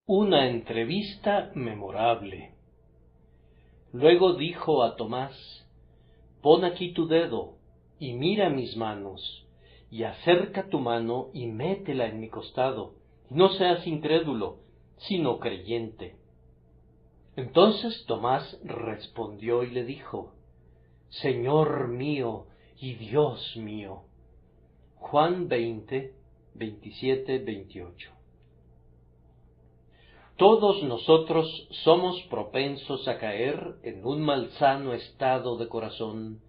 Una entrevista memorable. Luego dijo a Tomás: «Pon aquí tu dedo y mira mis manos, y acerca tu mano y métela en mi costado, y no seas incrédulo, sino creyente». Entonces Tomás respondió y le dijo: «Señor mío y Dios mío». Juan 20, 27, 28. Todos nosotros somos propensos a caer en un malsano estado de corazón,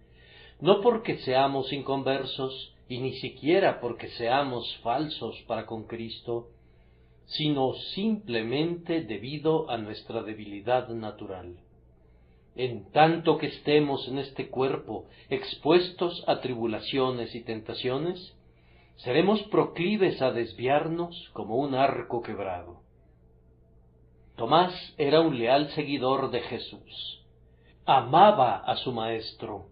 no porque seamos inconversos y ni siquiera porque seamos falsos para con Cristo, sino simplemente debido a nuestra debilidad natural. En tanto que estemos en este cuerpo expuestos a tribulaciones y tentaciones, seremos proclives a desviarnos como un arco quebrado. Tomás era un leal seguidor de Jesús. Amaba a su Maestro.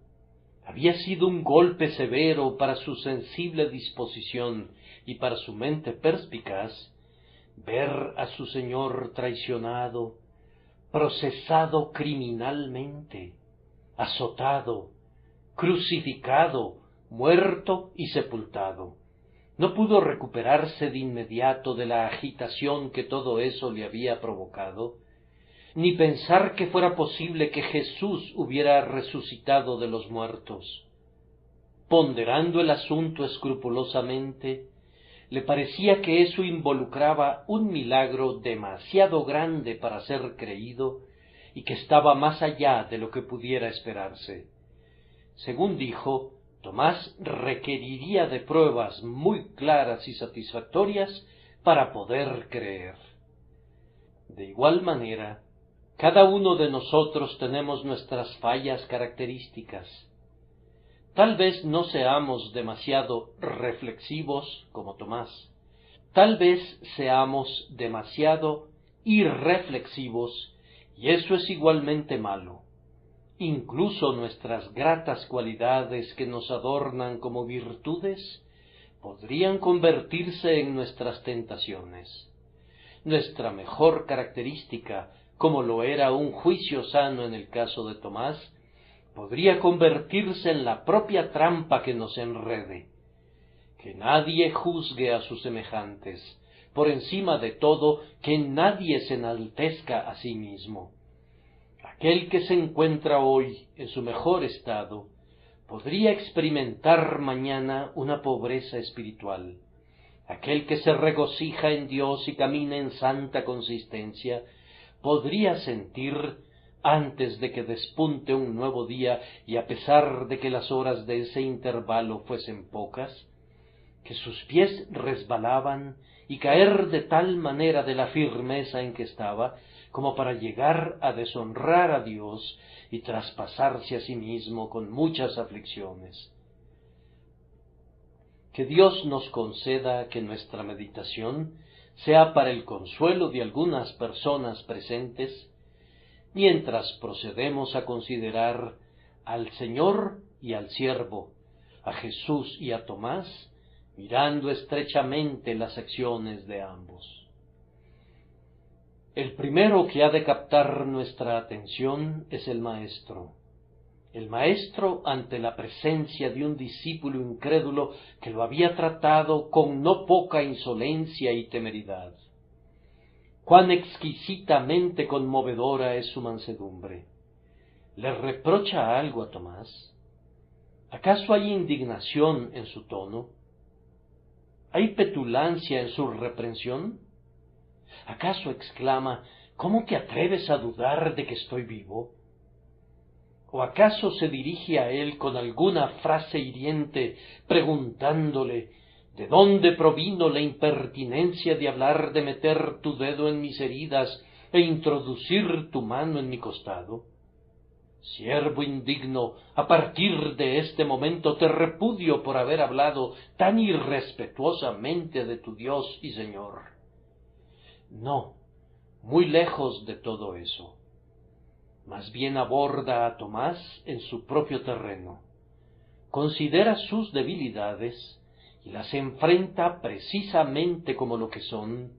Había sido un golpe severo para su sensible disposición y para su mente perspicaz ver a su Señor traicionado, procesado criminalmente, azotado, crucificado, muerto y sepultado. No pudo recuperarse de inmediato de la agitación que todo eso le había provocado, ni pensar que fuera posible que Jesús hubiera resucitado de los muertos. Ponderando el asunto escrupulosamente, le parecía que eso involucraba un milagro demasiado grande para ser creído y que estaba más allá de lo que pudiera esperarse. Según dijo, Tomás requeriría de pruebas muy claras y satisfactorias para poder creer. De igual manera, cada uno de nosotros tenemos nuestras fallas características. Tal vez no seamos demasiado reflexivos como Tomás. Tal vez seamos demasiado irreflexivos, y eso es igualmente malo. Incluso nuestras gratas cualidades que nos adornan como virtudes podrían convertirse en nuestras tentaciones. Nuestra mejor característica, como lo era un juicio sano en el caso de Tomás, podría convertirse en la propia trampa que nos enrede. Que nadie juzgue a sus semejantes, por encima de todo, que nadie se enaltezca a sí mismo. Aquel que se encuentra hoy en su mejor estado, podría experimentar mañana una pobreza espiritual. Aquel que se regocija en Dios y camina en santa consistencia, podría sentir, antes de que despunte un nuevo día y a pesar de que las horas de ese intervalo fuesen pocas, que sus pies resbalaban y caer de tal manera de la firmeza en que estaba, como para llegar a deshonrar a Dios y traspasarse a sí mismo con muchas aflicciones. Que Dios nos conceda que nuestra meditación sea para el consuelo de algunas personas presentes, mientras procedemos a considerar al Señor y al siervo, a Jesús y a Tomás, mirando estrechamente las acciones de ambos. El primero que ha de captar nuestra atención es el Maestro. El Maestro ante la presencia de un discípulo incrédulo que lo había tratado con no poca insolencia y temeridad. Cuán exquisitamente conmovedora es su mansedumbre. ¿Le reprocha algo a Tomás? ¿Acaso hay indignación en su tono? ¿Hay petulancia en su reprensión? ¿Acaso exclama: «¿Cómo te atreves a dudar de que estoy vivo?» ¿O acaso se dirige a él con alguna frase hiriente, preguntándole: «¿De dónde provino la impertinencia de hablar de meter tu dedo en mis heridas e introducir tu mano en mi costado?» Siervo indigno, a partir de este momento te repudio por haber hablado tan irrespetuosamente de tu Dios y Señor. No, muy lejos de todo eso. Más bien aborda a Tomás en su propio terreno, considera sus debilidades y las enfrenta precisamente como lo que son,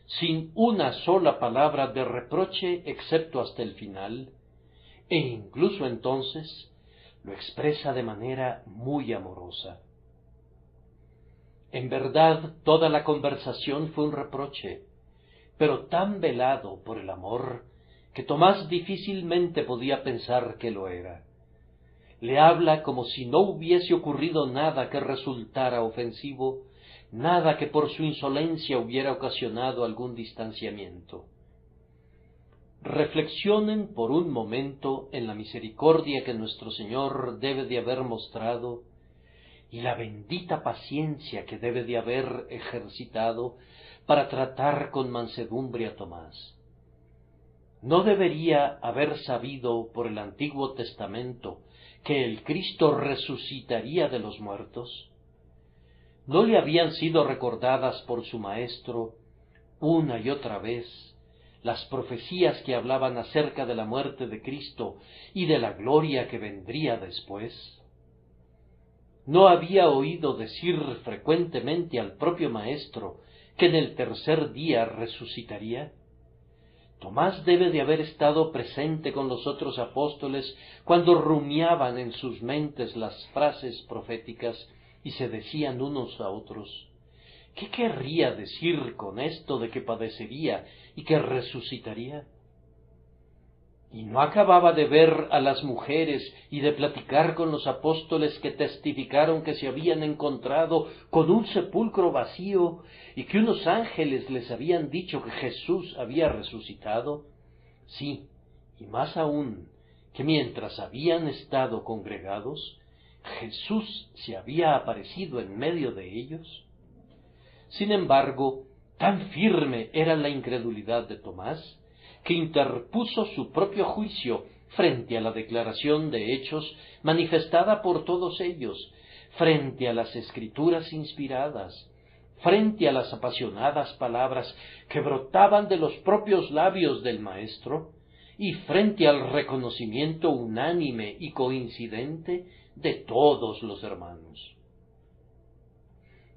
sin una sola palabra de reproche excepto hasta el final, e incluso entonces lo expresa de manera muy amorosa. En verdad, toda la conversación fue un reproche, pero tan velado por el amor que Tomás difícilmente podía pensar que lo era. Le habla como si no hubiese ocurrido nada que resultara ofensivo, nada que por su insolencia hubiera ocasionado algún distanciamiento. Reflexionen por un momento en la misericordia que nuestro Señor debe de haber mostrado y la bendita paciencia que debe de haber ejercitado para tratar con mansedumbre a Tomás. ¿No debería haber sabido por el Antiguo Testamento que el Cristo resucitaría de los muertos? ¿No le habían sido recordadas por su Maestro una y otra vez las profecías que hablaban acerca de la muerte de Cristo y de la gloria que vendría después? ¿No había oído decir frecuentemente al propio Maestro que en el tercer día resucitaría? Tomás debe de haber estado presente con los otros apóstoles cuando rumiaban en sus mentes las frases proféticas y se decían unos a otros: ¿qué querría decir con esto de que padecería y que resucitaría? Y no acababa de ver a las mujeres y de platicar con los apóstoles que testificaron que se habían encontrado con un sepulcro vacío y que unos ángeles les habían dicho que Jesús había resucitado. Sí, y más aún, que mientras habían estado congregados, Jesús se había aparecido en medio de ellos. Sin embargo, tan firme era la incredulidad de Tomás, que interpuso su propio juicio frente a la declaración de hechos manifestada por todos ellos, frente a las Escrituras inspiradas, frente a las apasionadas palabras que brotaban de los propios labios del Maestro, y frente al reconocimiento unánime y coincidente de todos los hermanos.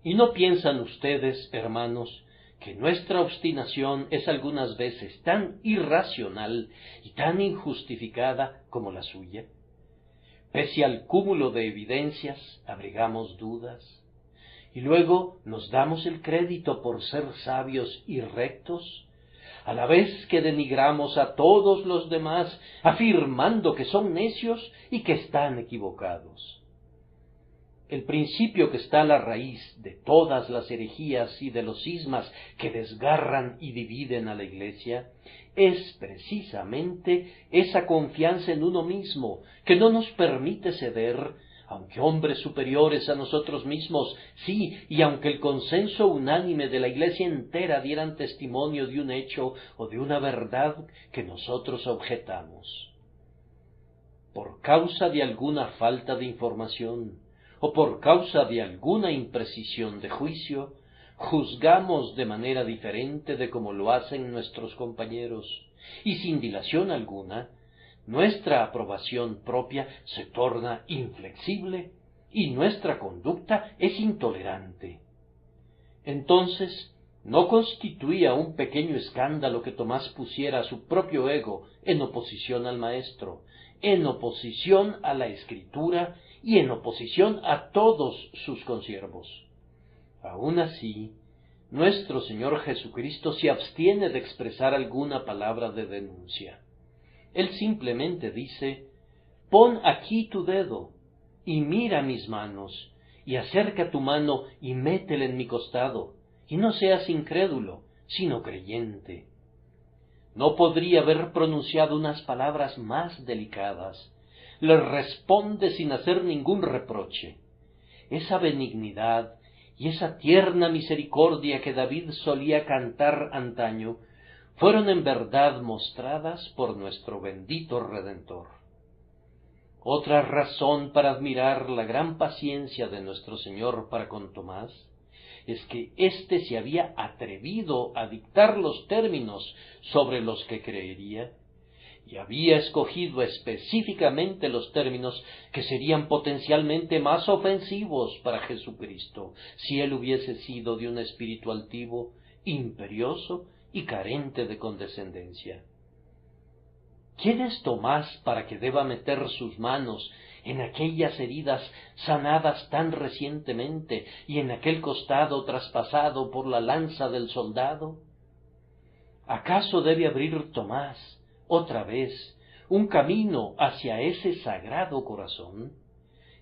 ¿Y no piensan ustedes, hermanos, que nuestra obstinación es algunas veces tan irracional y tan injustificada como la suya? Pese al cúmulo de evidencias, abrigamos dudas, y luego nos damos el crédito por ser sabios y rectos, a la vez que denigramos a todos los demás, afirmando que son necios y que están equivocados. El principio que está a la raíz de todas las herejías y de los cismas que desgarran y dividen a la Iglesia es precisamente esa confianza en uno mismo que no nos permite ceder, aunque hombres superiores a nosotros mismos, sí, y aunque el consenso unánime de la Iglesia entera dieran testimonio de un hecho o de una verdad que nosotros objetamos. Por causa de alguna falta de información, o por causa de alguna imprecisión de juicio, juzgamos de manera diferente de como lo hacen nuestros compañeros, y sin dilación alguna, nuestra aprobación propia se torna inflexible y nuestra conducta es intolerante. Entonces, ¿no constituía un pequeño escándalo que Tomás pusiera a su propio ego en oposición al Maestro, en oposición a la Escritura y en oposición a todos sus consiervos? Aun así, nuestro Señor Jesucristo se abstiene de expresar alguna palabra de denuncia. Él simplemente dice: pon aquí tu dedo y mira mis manos, y acerca tu mano y métela en mi costado, y no seas incrédulo, sino creyente. No podría haber pronunciado unas palabras más delicadas. Le responde sin hacer ningún reproche. Esa benignidad y esa tierna misericordia que David solía cantar antaño fueron en verdad mostradas por nuestro bendito Redentor. Otra razón para admirar la gran paciencia de nuestro Señor para con Tomás es que éste se había atrevido a dictar los términos sobre los que creería, y había escogido específicamente los términos que serían potencialmente más ofensivos para Jesucristo, si él hubiese sido de un espíritu altivo, imperioso y carente de condescendencia. ¿Quién es Tomás para que deba meter sus manos en aquellas heridas sanadas tan recientemente y en aquel costado traspasado por la lanza del soldado? ¿Acaso debe abrir Tomás, otra vez, un camino hacia ese sagrado corazón?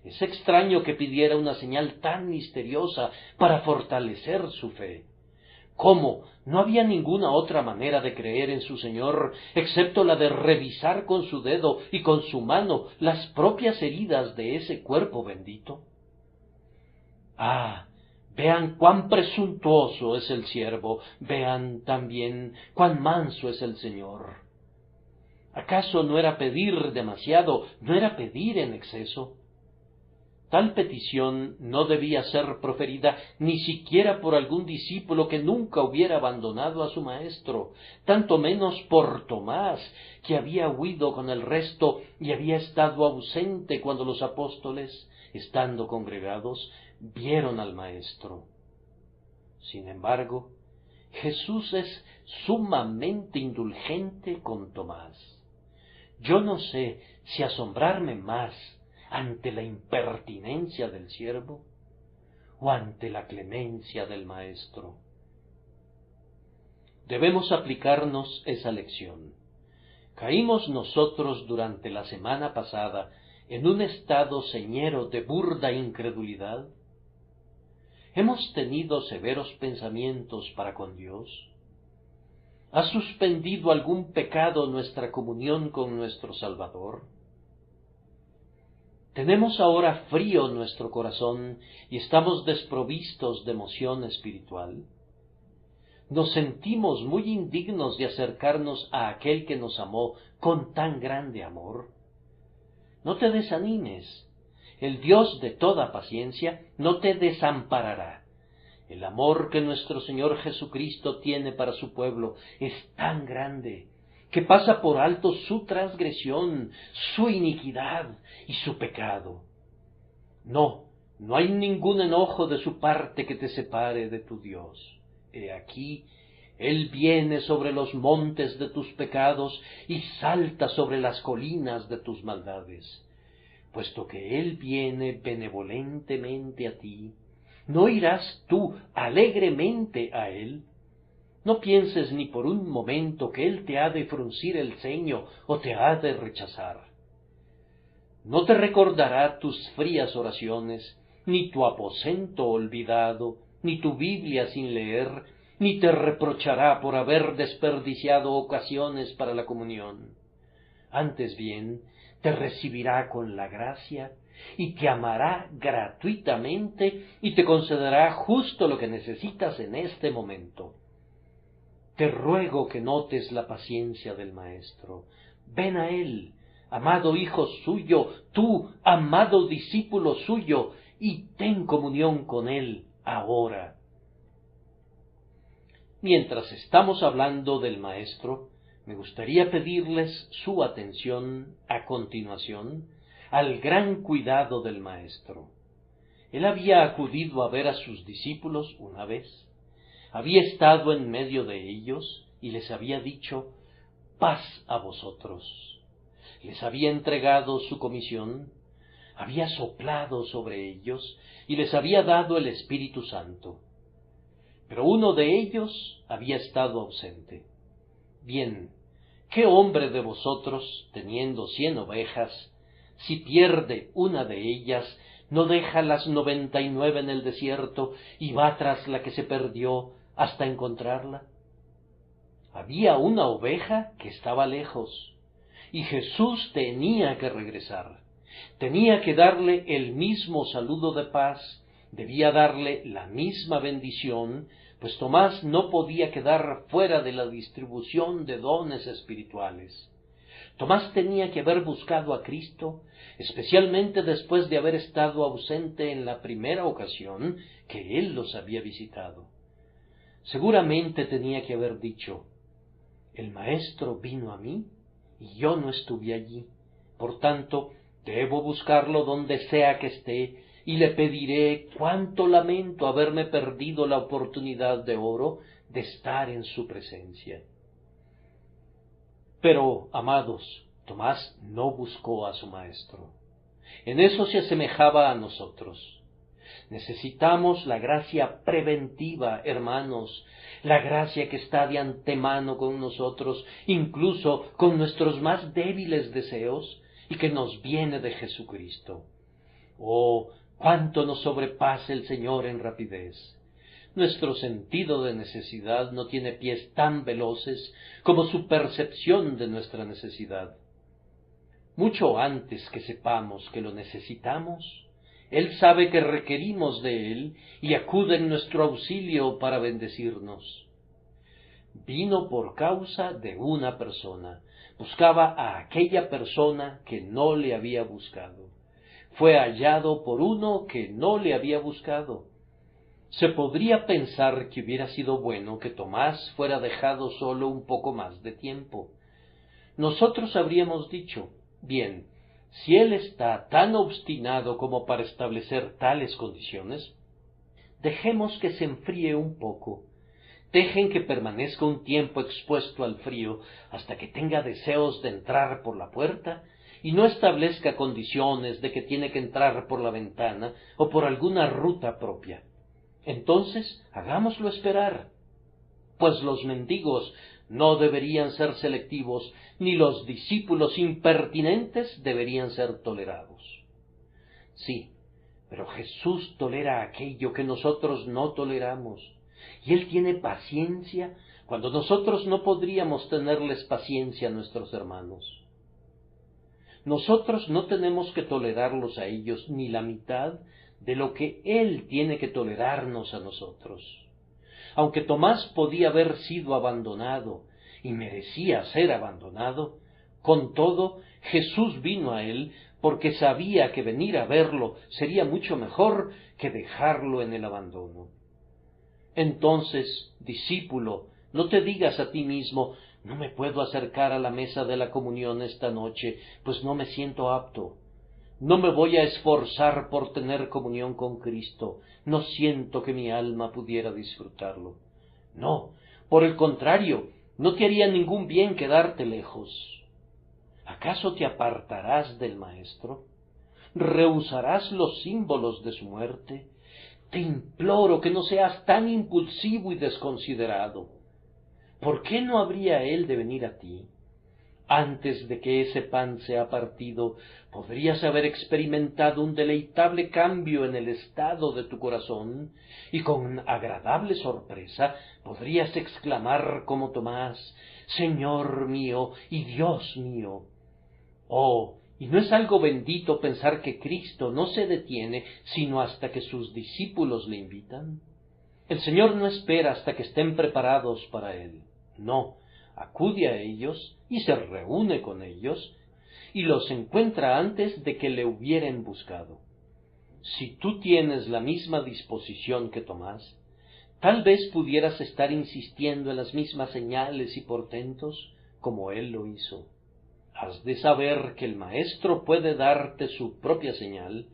Es extraño que pidiera una señal tan misteriosa para fortalecer su fe. ¿Cómo? ¿No había ninguna otra manera de creer en su Señor, excepto la de revisar con su dedo y con su mano las propias heridas de ese cuerpo bendito? ¡Ah! Vean cuán presuntuoso es el siervo, vean también cuán manso es el Señor. ¿Acaso no era pedir demasiado, no era pedir en exceso? Tal petición no debía ser proferida ni siquiera por algún discípulo que nunca hubiera abandonado a su maestro, tanto menos por Tomás, que había huido con el resto y había estado ausente cuando los apóstoles, estando congregados, vieron al maestro. Sin embargo, Jesús es sumamente indulgente con Tomás. Yo no sé si asombrarme más ante la impertinencia del siervo o ante la clemencia del maestro. Debemos aplicarnos esa lección. Caímos nosotros durante la semana pasada en un estado señero de burda incredulidad. ¿Hemos tenido severos pensamientos para con Dios? ¿Ha suspendido algún pecado nuestra comunión con nuestro Salvador? ¿Tenemos ahora frío nuestro corazón y estamos desprovistos de emoción espiritual? ¿Nos sentimos muy indignos de acercarnos a aquel que nos amó con tan grande amor? No te desanimes. El Dios de toda paciencia no te desamparará. El amor que nuestro Señor Jesucristo tiene para su pueblo es tan grande que pasa por alto su transgresión, su iniquidad y su pecado. No hay ningún enojo de su parte que te separe de tu Dios. He aquí, Él viene sobre los montes de tus pecados y salta sobre las colinas de tus maldades. Puesto que Él viene benevolentemente a ti, ¿no irás tú alegremente a Él? No pienses ni por un momento que Él te ha de fruncir el ceño o te ha de rechazar. No te recordará tus frías oraciones, ni tu aposento olvidado, ni tu Biblia sin leer, ni te reprochará por haber desperdiciado ocasiones para la comunión. Antes bien, te recibirá con la gracia, y te amará gratuitamente, y te concederá justo lo que necesitas en este momento. Te ruego que notes la paciencia del Maestro. Ven a Él, amado hijo suyo, tú, amado discípulo suyo, y ten comunión con Él ahora. Mientras estamos hablando del Maestro, me gustaría pedirles su atención a continuación al gran cuidado del Maestro. Él había acudido a ver a sus discípulos una vez. Había estado en medio de ellos y les había dicho, paz a vosotros. Les había entregado su comisión, había soplado sobre ellos y les había dado el Espíritu Santo. Pero uno de ellos había estado ausente. Bien, ¿qué hombre de vosotros, teniendo 100 ovejas, si pierde una de ellas, no deja las 99 en el desierto y va tras la que se perdió hasta encontrarla? Había una oveja que estaba lejos, y Jesús tenía que regresar. Tenía que darle el mismo saludo de paz, debía darle la misma bendición, pues Tomás no podía quedar fuera de la distribución de dones espirituales. Tomás tenía que haber buscado a Cristo, especialmente después de haber estado ausente en la primera ocasión que Él los había visitado. Seguramente tenía que haber dicho, el Maestro vino a mí y yo no estuve allí, por tanto, debo buscarlo donde sea que esté, y le pediré cuánto lamento haberme perdido la oportunidad de oro de estar en su presencia. Pero, amados, Tomás no buscó a su Maestro. En eso se asemejaba a nosotros. Necesitamos la gracia preventiva, hermanos, la gracia que está de antemano con nosotros, incluso con nuestros más débiles deseos, y que nos viene de Jesucristo. Oh, cuánto nos sobrepasa el Señor en rapidez. Nuestro sentido de necesidad no tiene pies tan veloces como su percepción de nuestra necesidad. Mucho antes que sepamos que lo necesitamos, Él sabe que requerimos de Él y acude en nuestro auxilio para bendecirnos. Vino por causa de una persona. Buscaba a aquella persona que no le había buscado. Fue hallado por uno que no le había buscado. Se podría pensar que hubiera sido bueno que Tomás fuera dejado solo un poco más de tiempo. Nosotros habríamos dicho, bien, si él está tan obstinado como para establecer tales condiciones, dejemos que se enfríe un poco. Dejen que permanezca un tiempo expuesto al frío hasta que tenga deseos de entrar por la puerta y no establezca condiciones de que tiene que entrar por la ventana o por alguna ruta propia. Entonces, hagámoslo esperar, pues los mendigos no deberían ser selectivos, ni los discípulos impertinentes deberían ser tolerados. Sí, pero Jesús tolera aquello que nosotros no toleramos, y Él tiene paciencia cuando nosotros no podríamos tenerles paciencia a nuestros hermanos. Nosotros no tenemos que tolerarlos a ellos ni la mitad de lo que Él tiene que tolerarnos a nosotros. Aunque Tomás podía haber sido abandonado y merecía ser abandonado, con todo Jesús vino a él porque sabía que venir a verlo sería mucho mejor que dejarlo en el abandono. Entonces, discípulo, no te digas a ti mismo, no me puedo acercar a la mesa de la comunión esta noche, pues no me siento apto. No me voy a esforzar por tener comunión con Cristo, no siento que mi alma pudiera disfrutarlo. No, por el contrario, no te haría ningún bien quedarte lejos. ¿Acaso te apartarás del Maestro? ¿Rehusarás los símbolos de su muerte? Te imploro que no seas tan impulsivo y desconsiderado. ¿Por qué no habría Él de venir a ti? Antes de que ese pan sea partido, podrías haber experimentado un deleitable cambio en el estado de tu corazón, y con agradable sorpresa podrías exclamar como Tomás, Señor mío y Dios mío. Oh, y no es algo bendito pensar que Cristo no se detiene sino hasta que sus discípulos le invitan. El Señor no espera hasta que estén preparados para Él, no. Acude a ellos y se reúne con ellos y los encuentra antes de que le hubieren buscado. Si tú tienes la misma disposición que Tomás, tal vez pudieras estar insistiendo en las mismas señales y portentos como él lo hizo. Has de saber que el Maestro puede darte su propia señal,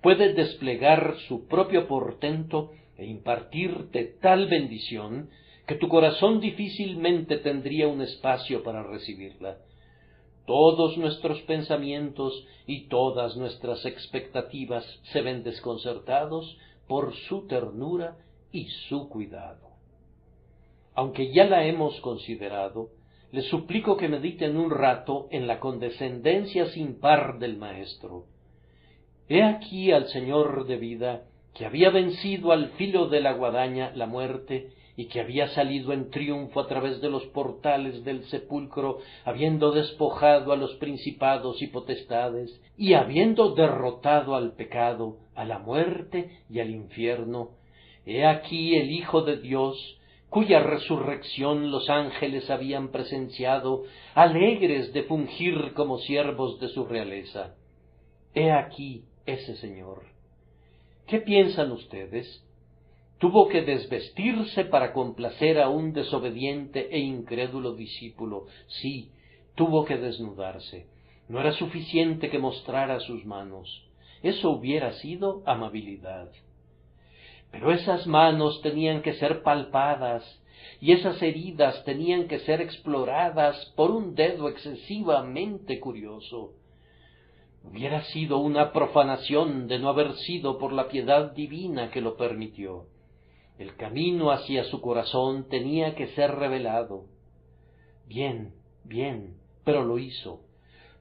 puede desplegar su propio portento e impartirte tal bendición que tu corazón difícilmente tendría un espacio para recibirla. Todos nuestros pensamientos y todas nuestras expectativas se ven desconcertados por su ternura y su cuidado. Aunque ya la hemos considerado, les suplico que mediten un rato en la condescendencia sin par del Maestro. He aquí al Señor de vida, que había vencido al filo de la guadaña la muerte, y que había salido en triunfo a través de los portales del sepulcro, habiendo despojado a los principados y potestades, y habiendo derrotado al pecado, a la muerte y al infierno. He aquí el Hijo de Dios, cuya resurrección los ángeles habían presenciado, alegres de fungir como siervos de su realeza. He aquí ese Señor. ¿Qué piensan ustedes? Tuvo que desvestirse para complacer a un desobediente e incrédulo discípulo. Sí, tuvo que desnudarse. No era suficiente que mostrara sus manos. Eso hubiera sido amabilidad. Pero esas manos tenían que ser palpadas, y esas heridas tenían que ser exploradas por un dedo excesivamente curioso. Hubiera sido una profanación de no haber sido por la piedad divina que lo permitió. El camino hacia su corazón tenía que ser revelado. Bien, pero lo hizo.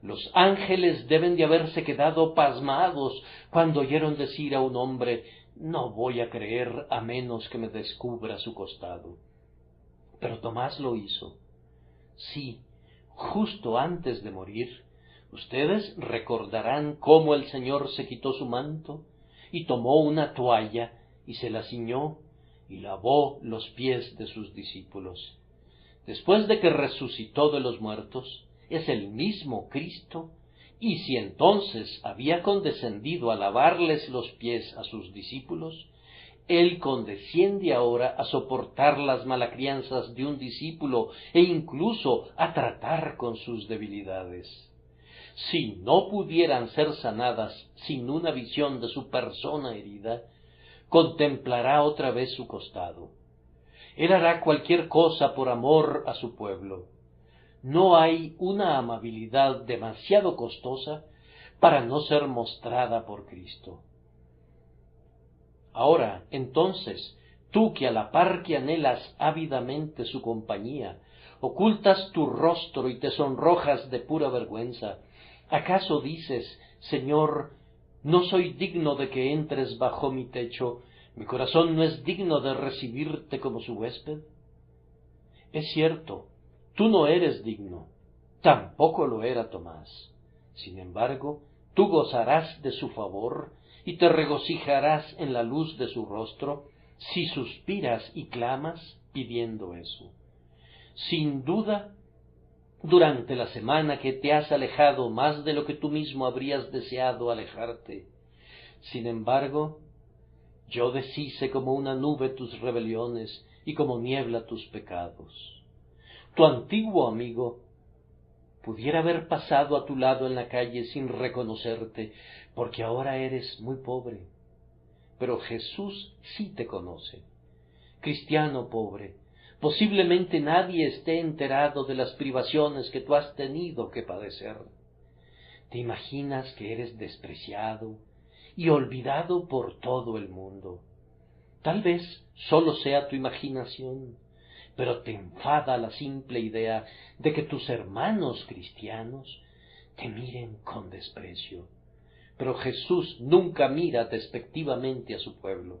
Los ángeles deben de haberse quedado pasmados cuando oyeron decir a un hombre: no voy a creer a menos que me descubra su costado. Pero Tomás lo hizo. Sí, justo antes de morir, ustedes recordarán cómo el Señor se quitó su manto y tomó una toalla y se la ciñó y lavó los pies de sus discípulos. Después de que resucitó de los muertos, es el mismo Cristo, y si entonces había condescendido a lavarles los pies a sus discípulos, Él condesciende ahora a soportar las malacrianzas de un discípulo e incluso a tratar con sus debilidades. Si no pudieran ser sanadas sin una visión de su persona herida, contemplará otra vez su costado. Él hará cualquier cosa por amor a su pueblo. No hay una amabilidad demasiado costosa para no ser mostrada por Cristo. Ahora, entonces, tú que a la par que anhelas ávidamente su compañía, ocultas tu rostro y te sonrojas de pura vergüenza, ¿acaso dices: Señor, no soy digno de que entres bajo mi techo, mi corazón no es digno de recibirte como su huésped? Es cierto, tú no eres digno, tampoco lo era Tomás. Sin embargo, tú gozarás de su favor y te regocijarás en la luz de su rostro si suspiras y clamas pidiendo eso. Sin duda, durante la semana que te has alejado más de lo que tú mismo habrías deseado alejarte. Sin embargo, yo deshice como una nube tus rebeliones y como niebla tus pecados. Tu antiguo amigo pudiera haber pasado a tu lado en la calle sin reconocerte, porque ahora eres muy pobre. Pero Jesús sí te conoce. Cristiano pobre, posiblemente nadie esté enterado de las privaciones que tú has tenido que padecer. Te imaginas que eres despreciado y olvidado por todo el mundo. Tal vez solo sea tu imaginación, pero te enfada la simple idea de que tus hermanos cristianos te miren con desprecio. Pero Jesús nunca mira despectivamente a su pueblo.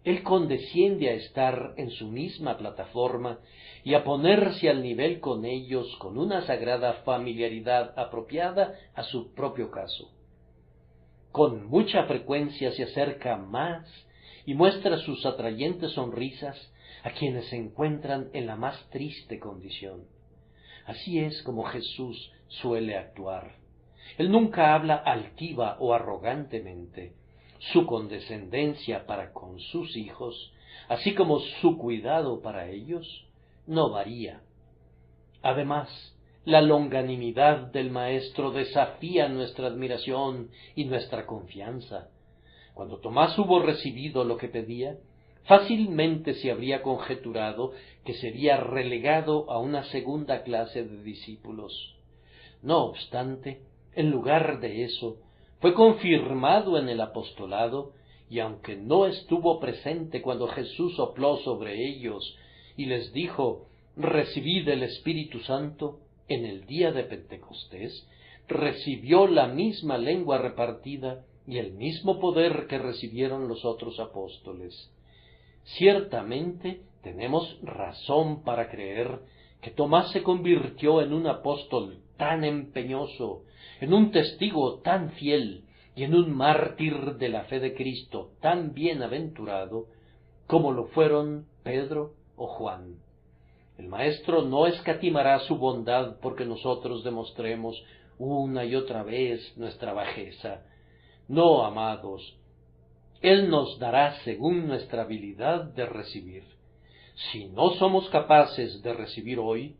Él condesciende a estar en su misma plataforma y a ponerse al nivel con ellos con una sagrada familiaridad apropiada a su propio caso. Con mucha frecuencia se acerca más y muestra sus atrayentes sonrisas a quienes se encuentran en la más triste condición. Así es como Jesús suele actuar. Él nunca habla altiva o arrogantemente. Su condescendencia para con sus hijos, así como su cuidado para ellos, no varía. Además, la longanimidad del Maestro desafía nuestra admiración y nuestra confianza. Cuando Tomás hubo recibido lo que pedía, fácilmente se habría conjeturado que sería relegado a una segunda clase de discípulos. No obstante, en lugar de eso, fue confirmado en el apostolado, y aunque no estuvo presente cuando Jesús sopló sobre ellos y les dijo: recibid el Espíritu Santo, en el día de Pentecostés, recibió la misma lengua repartida y el mismo poder que recibieron los otros apóstoles. Ciertamente tenemos razón para creer que Tomás se convirtió en un apóstol tan empeñoso, en un testigo tan fiel y en un mártir de la fe de Cristo tan bienaventurado como lo fueron Pedro o Juan. El Maestro no escatimará su bondad porque nosotros demostremos una y otra vez nuestra bajeza. No, amados, Él nos dará según nuestra habilidad de recibir. Si no somos capaces de recibir hoy,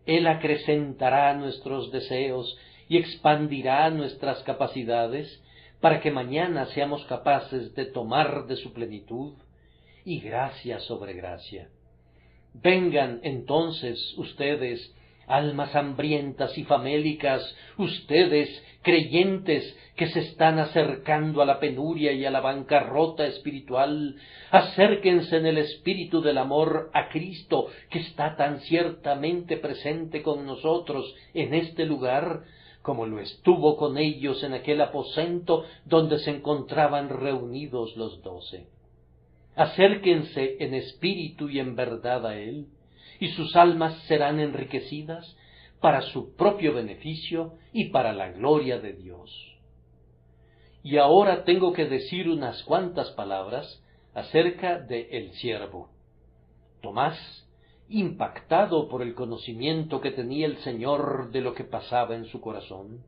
Él acrecentará nuestros deseos y expandirá nuestras capacidades para que mañana seamos capaces de tomar de su plenitud y gracia sobre gracia. Vengan entonces ustedes, almas hambrientas y famélicas, ustedes, creyentes que se están acercando a la penuria y a la bancarrota espiritual, acérquense en el espíritu del amor a Cristo, que está tan ciertamente presente con nosotros en este lugar, como lo estuvo con ellos en aquel aposento donde se encontraban reunidos los 12. Acérquense en espíritu y en verdad a Él, y sus almas serán enriquecidas para su propio beneficio y para la gloria de Dios. Y ahora tengo que decir unas cuantas palabras acerca de el siervo. Tomás, impactado por el conocimiento que tenía el Señor de lo que pasaba en su corazón,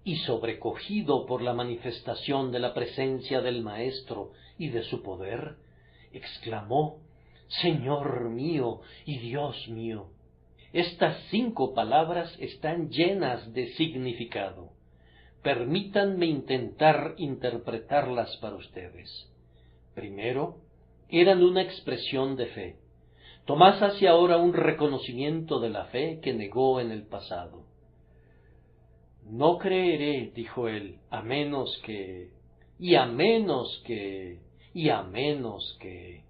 y sobrecogido por la manifestación de la presencia del Maestro y de su poder, exclamó: «Señor mío y Dios mío». Estas 5 palabras están llenas de significado. Permítanme intentar interpretarlas para ustedes. Primero, eran una expresión de fe. Tomás hace ahora un reconocimiento de la fe que negó en el pasado. «No creeré», dijo él, «a menos que, y a menos que, y a menos que».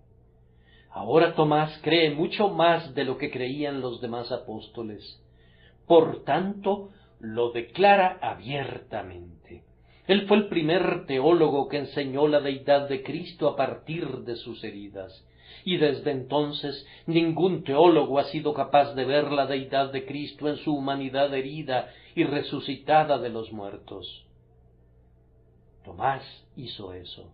Ahora Tomás cree mucho más de lo que creían los demás apóstoles. Por tanto, lo declara abiertamente. Él fue el primer teólogo que enseñó la deidad de Cristo a partir de sus heridas, y desde entonces ningún teólogo ha sido capaz de ver la deidad de Cristo en su humanidad herida y resucitada de los muertos. Tomás hizo eso.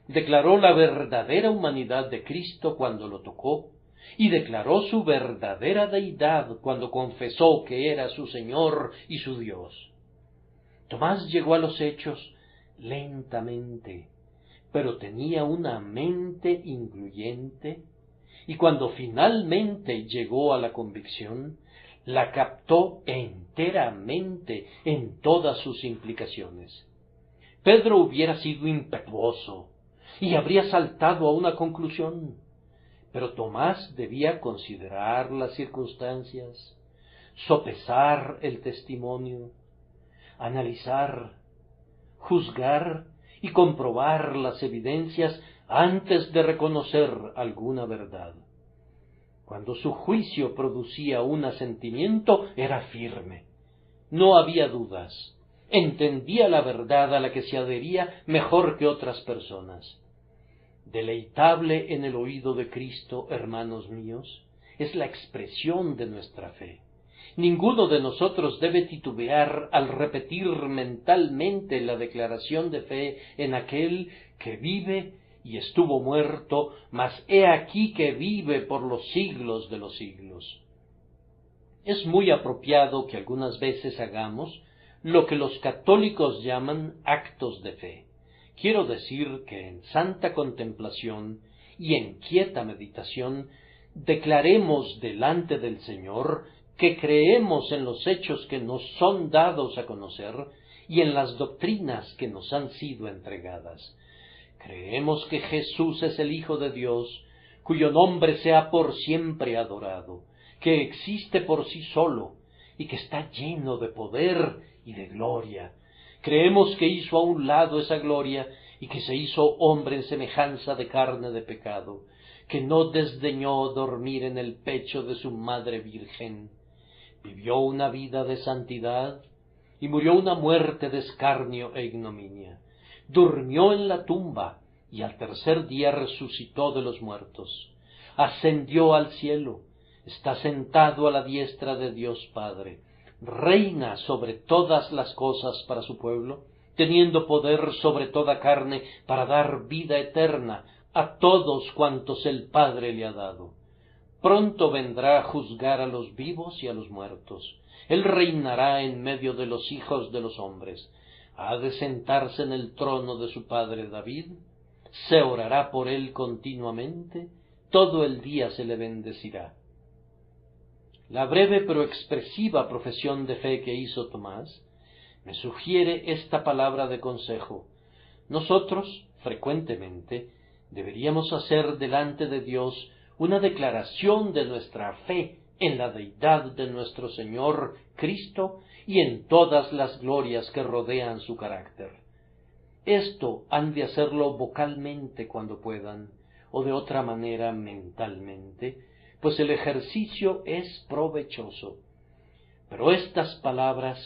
Declaró la verdadera humanidad de Cristo cuando lo tocó, y declaró su verdadera deidad cuando confesó que era su Señor y su Dios. Tomás llegó a los hechos lentamente, pero tenía una mente incluyente, y cuando finalmente llegó a la convicción, la captó enteramente en todas sus implicaciones. Pedro hubiera sido impetuoso y habría saltado a una conclusión, pero Tomás debía considerar las circunstancias, sopesar el testimonio, analizar, juzgar y comprobar las evidencias antes de reconocer alguna verdad. Cuando su juicio producía un asentimiento, era firme. No había dudas. Entendía la verdad a la que se adhería mejor que otras personas. Deleitable en el oído de Cristo, hermanos míos, es la expresión de nuestra fe. Ninguno de nosotros debe titubear al repetir mentalmente la declaración de fe en aquel que vive y estuvo muerto, mas he aquí que vive por los siglos de los siglos. Es muy apropiado que algunas veces hagamos lo que los católicos llaman actos de fe. Quiero decir que en santa contemplación y en quieta meditación declaremos delante del Señor que creemos en los hechos que nos son dados a conocer y en las doctrinas que nos han sido entregadas. Creemos que Jesús es el Hijo de Dios, cuyo nombre sea por siempre adorado, que existe por sí solo y que está lleno de poder y de gloria. Creemos que hizo a un lado esa gloria y que se hizo hombre en semejanza de carne de pecado, que no desdeñó dormir en el pecho de su madre virgen. Vivió una vida de santidad y murió una muerte de escarnio e ignominia. Durmió en la tumba y al tercer día resucitó de los muertos. Ascendió al cielo, está sentado a la diestra de Dios Padre. Reina sobre todas las cosas para su pueblo, teniendo poder sobre toda carne para dar vida eterna a todos cuantos el Padre le ha dado. Pronto vendrá a juzgar a los vivos y a los muertos. Él reinará en medio de los hijos de los hombres. Ha de sentarse en el trono de su padre David. Se orará por él continuamente. Todo el día se le bendecirá. La breve pero expresiva profesión de fe que hizo Tomás me sugiere esta palabra de consejo. Nosotros, frecuentemente, deberíamos hacer delante de Dios una declaración de nuestra fe en la deidad de nuestro Señor Cristo y en todas las glorias que rodean su carácter. Esto han de hacerlo vocalmente cuando puedan, o de otra manera mentalmente, pues el ejercicio es provechoso. Pero estas palabras,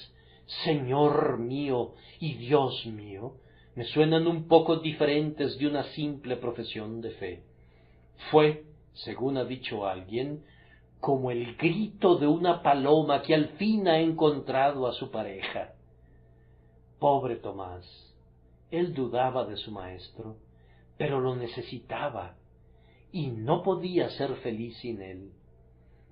Señor mío y Dios mío, me suenan un poco diferentes de una simple profesión de fe. Fue, según ha dicho alguien, como el grito de una paloma que al fin ha encontrado a su pareja. Pobre Tomás, él dudaba de su maestro, pero lo necesitaba, y no podía ser feliz sin él.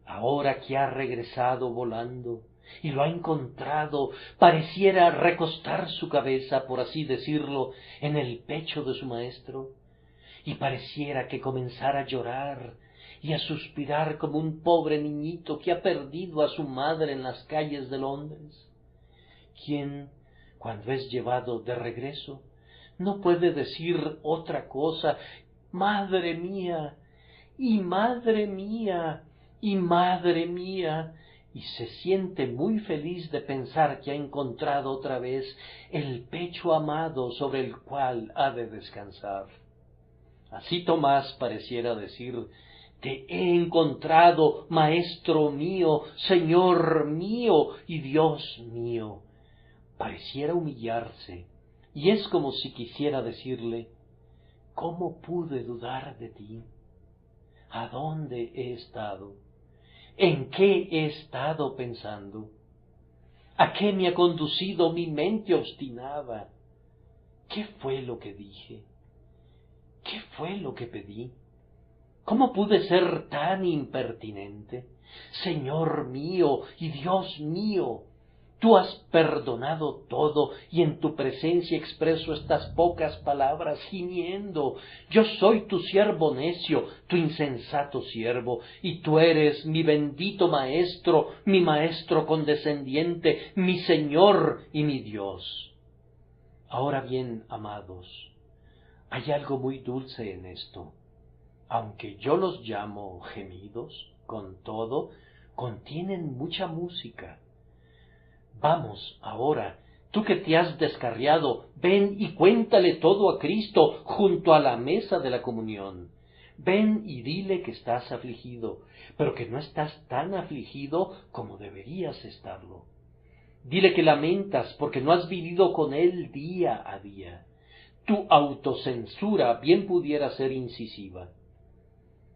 Ahora que ha regresado volando y lo ha encontrado, pareciera recostar su cabeza, por así decirlo, en el pecho de su maestro, y pareciera que comenzara a llorar y a suspirar como un pobre niñito que ha perdido a su madre en las calles de Londres, quien, cuando es llevado de regreso, no puede decir otra cosa: «Madre mía, y madre mía, y madre mía», y se siente muy feliz de pensar que ha encontrado otra vez el pecho amado sobre el cual ha de descansar. Así Tomás pareciera decir: «Te he encontrado, Maestro mío, Señor mío y Dios mío». Pareciera humillarse, y es como si quisiera decirle: «¿Cómo pude dudar de ti? ¿A dónde he estado? ¿En qué he estado pensando? ¿A qué me ha conducido mi mente obstinada? ¿Qué fue lo que dije? ¿Qué fue lo que pedí? ¿Cómo pude ser tan impertinente? Señor mío y Dios mío, tú has perdonado todo, y en tu presencia expreso estas pocas palabras gimiendo: «Yo soy tu siervo necio, tu insensato siervo, y tú eres mi bendito maestro, mi maestro condescendiente, mi Señor y mi Dios». Ahora bien, amados, hay algo muy dulce en esto. Aunque yo los llamo gemidos, con todo, contienen mucha música. Vamos, ahora, tú que te has descarriado, ven y cuéntale todo a Cristo junto a la mesa de la comunión. Ven y dile que estás afligido, pero que no estás tan afligido como deberías estarlo. Dile que lamentas porque no has vivido con Él día a día. Tu autocensura bien pudiera ser incisiva.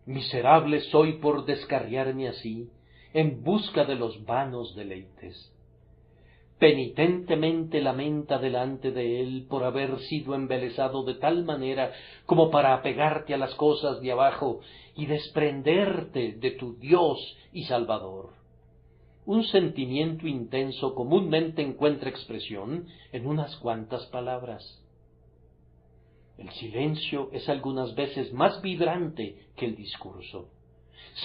Miserable soy por descarriarme así, en busca de los vanos deleites. Penitentemente lamenta delante de Él por haber sido embelesado de tal manera como para apegarte a las cosas de abajo y desprenderte de tu Dios y Salvador. Un sentimiento intenso comúnmente encuentra expresión en unas cuantas palabras. El silencio es algunas veces más vibrante que el discurso.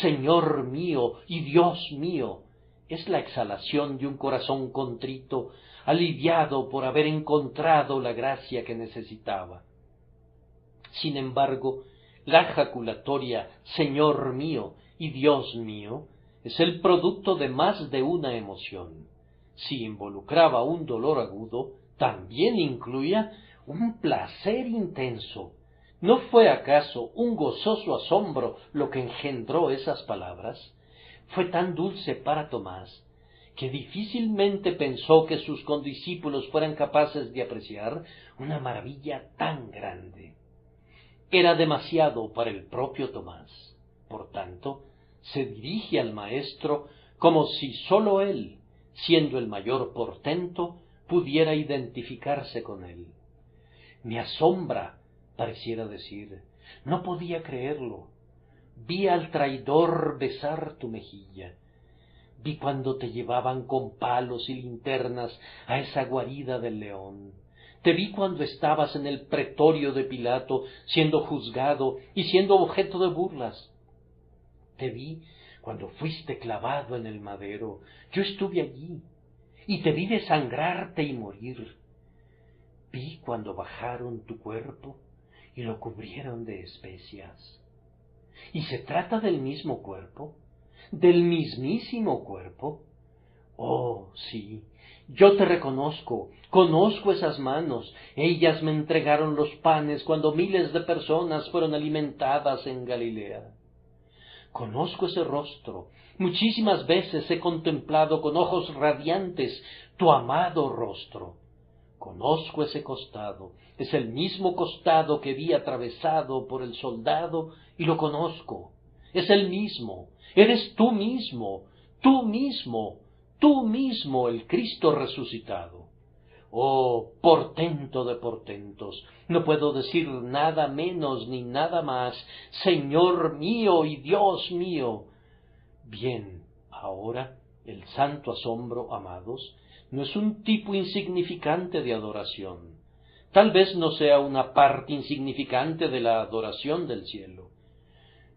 Señor mío y Dios mío es la exhalación de un corazón contrito, aliviado por haber encontrado la gracia que necesitaba. Sin embargo, la jaculatoria Señor mío y Dios mío es el producto de más de una emoción. Si involucraba un dolor agudo, también incluía un placer intenso. ¿No fue acaso un gozoso asombro lo que engendró esas palabras? Fue tan dulce para Tomás que difícilmente pensó que sus condiscípulos fueran capaces de apreciar una maravilla tan grande. Era demasiado para el propio Tomás. Por tanto, se dirige al Maestro como si sólo él, siendo el mayor portento, pudiera identificarse con él. «Me asombra», pareciera decir, «no podía creerlo. Vi al traidor besar tu mejilla. Vi cuando te llevaban con palos y linternas a esa guarida del león. Te vi cuando estabas en el pretorio de Pilato, siendo juzgado y siendo objeto de burlas. Te vi cuando fuiste clavado en el madero. Yo estuve allí, y te vi desangrarte y morir. Vi cuando bajaron tu cuerpo y lo cubrieron de especias. ¿Y se trata del mismo cuerpo? ¿Del mismísimo cuerpo? Oh, sí, yo te reconozco, conozco esas manos, ellas me entregaron los panes cuando miles de personas fueron alimentadas en Galilea. Conozco ese rostro, muchísimas veces he contemplado con ojos radiantes tu amado rostro. Conozco ese costado, es el mismo costado que vi atravesado por el soldado y lo conozco. Es el mismo, eres tú mismo, tú mismo, tú mismo el Cristo resucitado. Oh, portento de portentos, no puedo decir nada menos ni nada más, Señor mío y Dios mío. Bien, ahora el santo asombro, amados, no es un tipo insignificante de adoración. Tal vez no sea una parte insignificante de la adoración del cielo.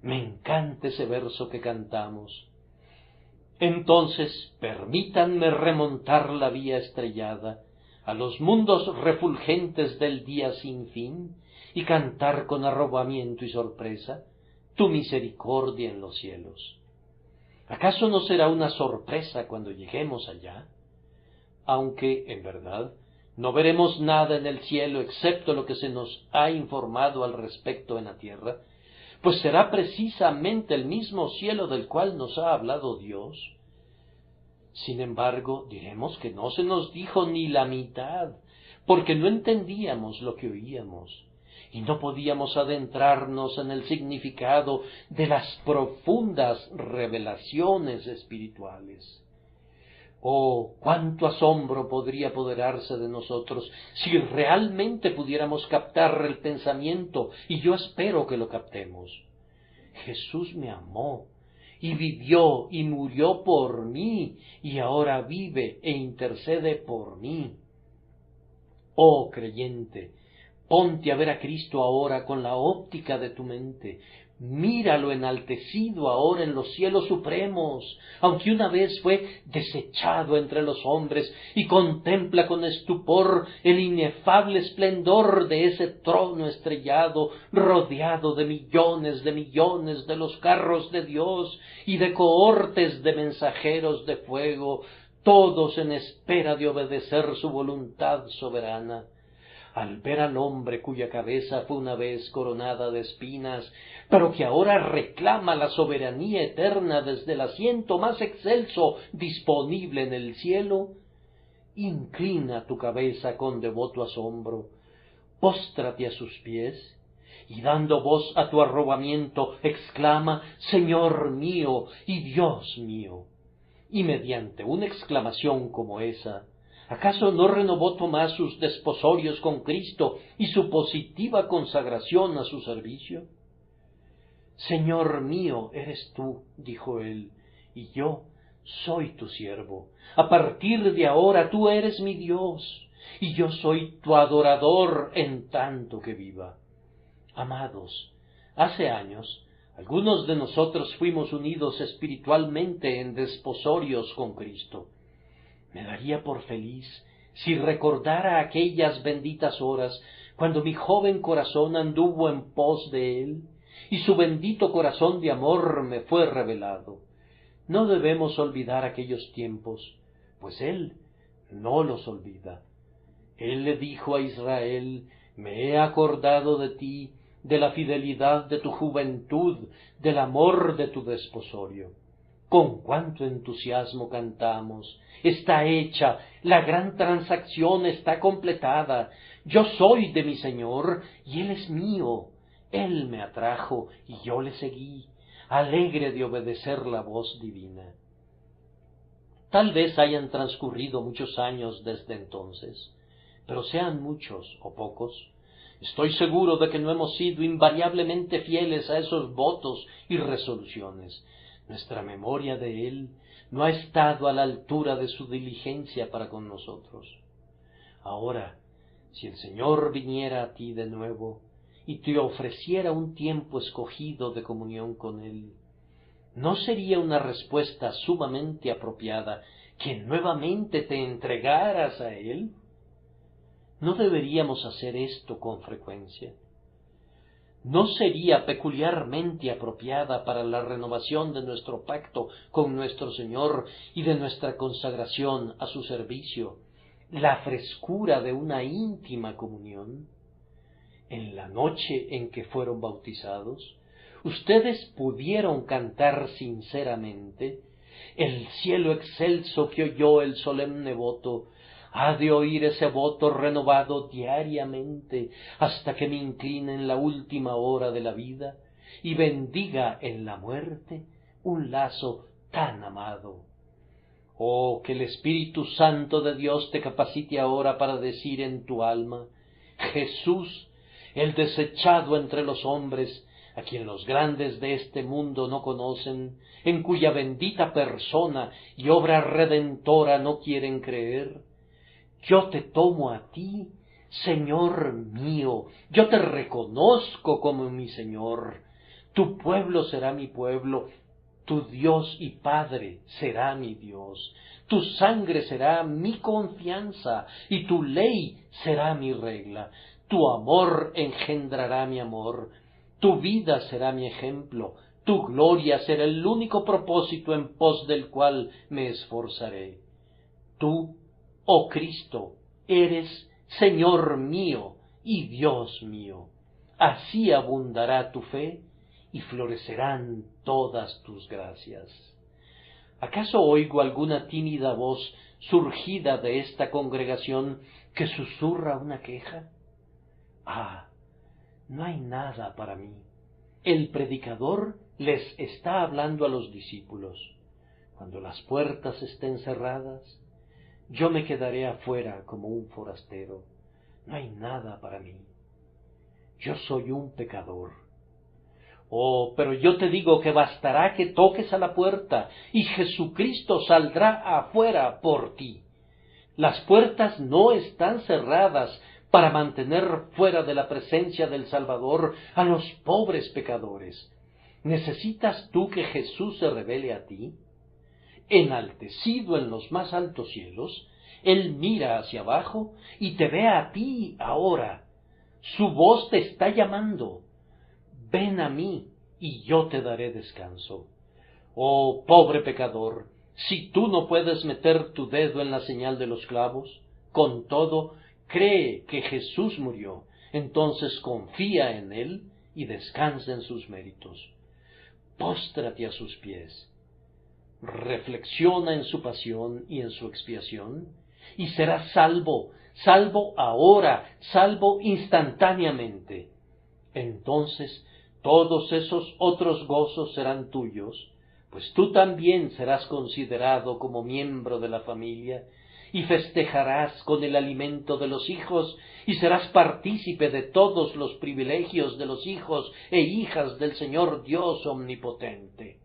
Me encanta ese verso que cantamos. Entonces, permítanme remontar la vía estrellada a los mundos refulgentes del día sin fin y cantar con arrobamiento y sorpresa tu misericordia en los cielos. ¿Acaso no será una sorpresa cuando lleguemos allá? Aunque, en verdad, no veremos nada en el cielo excepto lo que se nos ha informado al respecto en la tierra, pues será precisamente el mismo cielo del cual nos ha hablado Dios. Sin embargo, diremos que no se nos dijo ni la mitad, porque no entendíamos lo que oíamos, y no podíamos adentrarnos en el significado de las profundas revelaciones espirituales. Oh, cuánto asombro podría apoderarse de nosotros si realmente pudiéramos captar el pensamiento, y yo espero que lo captemos. Jesús me amó, y vivió y murió por mí, y ahora vive e intercede por mí. Oh creyente, ponte a ver a Cristo ahora con la óptica de tu mente. Míralo enaltecido ahora en los cielos supremos, aunque una vez fue desechado entre los hombres, y contempla con estupor el inefable esplendor de ese trono estrellado, rodeado de millones de los carros de Dios y de cohortes de mensajeros de fuego, todos en espera de obedecer su voluntad soberana. Al ver al hombre cuya cabeza fue una vez coronada de espinas, pero que ahora reclama la soberanía eterna desde el asiento más excelso disponible en el cielo, inclina tu cabeza con devoto asombro, póstrate a sus pies, y dando voz a tu arrobamiento, exclama, Señor mío y Dios mío. Y mediante una exclamación como esa, ¿acaso no renovó Tomás sus desposorios con Cristo y su positiva consagración a su servicio? Señor mío eres tú, dijo él, y yo soy tu siervo. A partir de ahora tú eres mi Dios, y yo soy tu adorador en tanto que viva. Amados, hace años, algunos de nosotros fuimos unidos espiritualmente en desposorios con Cristo. Me daría por feliz si recordara aquellas benditas horas cuando mi joven corazón anduvo en pos de Él, y su bendito corazón de amor me fue revelado. No debemos olvidar aquellos tiempos, pues Él no los olvida. Él le dijo a Israel, me he acordado de ti, de la fidelidad de tu juventud, del amor de tu desposorio. Con cuánto entusiasmo cantamos, está hecha, la gran transacción está completada, yo soy de mi Señor y Él es mío, Él me atrajo y yo le seguí, alegre de obedecer la voz divina. Tal vez hayan transcurrido muchos años desde entonces, pero sean muchos o pocos, estoy seguro de que no hemos sido invariablemente fieles a esos votos y resoluciones. Nuestra memoria de Él no ha estado a la altura de su diligencia para con nosotros. Ahora, si el Señor viniera a ti de nuevo y te ofreciera un tiempo escogido de comunión con Él, ¿no sería una respuesta sumamente apropiada que nuevamente te entregaras a Él? ¿No deberíamos hacer esto con frecuencia? ¿No sería peculiarmente apropiada para la renovación de nuestro pacto con nuestro Señor y de nuestra consagración a su servicio la frescura de una íntima comunión? En la noche en que fueron bautizados, ustedes pudieron cantar sinceramente: el cielo excelso que oyó el solemne voto ha de oír ese voto renovado diariamente hasta que me incline en la última hora de la vida y bendiga en la muerte un lazo tan amado. Oh, que el Espíritu Santo de Dios te capacite ahora para decir en tu alma: Jesús, el desechado entre los hombres, a quien los grandes de este mundo no conocen, en cuya bendita persona y obra redentora no quieren creer, yo te tomo a ti, Señor mío, yo te reconozco como mi Señor. Tu pueblo será mi pueblo, tu Dios y Padre será mi Dios. Tu sangre será mi confianza y tu ley será mi regla. Tu amor engendrará mi amor. Tu vida será mi ejemplo. Tu gloria será el único propósito en pos del cual me esforzaré. Tú, oh Cristo, eres Señor mío y Dios mío. Así abundará tu fe y florecerán todas tus gracias. ¿Acaso oigo alguna tímida voz surgida de esta congregación que susurra una queja? Ah, no hay nada para mí. El predicador les está hablando a los discípulos. Cuando las puertas estén cerradas, yo me quedaré afuera como un forastero. No hay nada para mí. Yo soy un pecador. Oh, pero yo te digo que bastará que toques a la puerta y Jesucristo saldrá afuera por ti. Las puertas no están cerradas para mantener fuera de la presencia del Salvador a los pobres pecadores. ¿Necesitas tú que Jesús se revele a ti? Enaltecido en los más altos cielos, Él mira hacia abajo y te ve a ti ahora. Su voz te está llamando. Ven a mí y yo te daré descanso. Oh, pobre pecador, si tú no puedes meter tu dedo en la señal de los clavos, con todo, cree que Jesús murió, entonces confía en Él y descansa en sus méritos. Póstrate a sus pies. Reflexiona en su pasión y en su expiación, y serás salvo, salvo ahora, salvo instantáneamente. Entonces todos esos otros gozos serán tuyos, pues tú también serás considerado como miembro de la familia, y festejarás con el alimento de los hijos, y serás partícipe de todos los privilegios de los hijos e hijas del Señor Dios omnipotente.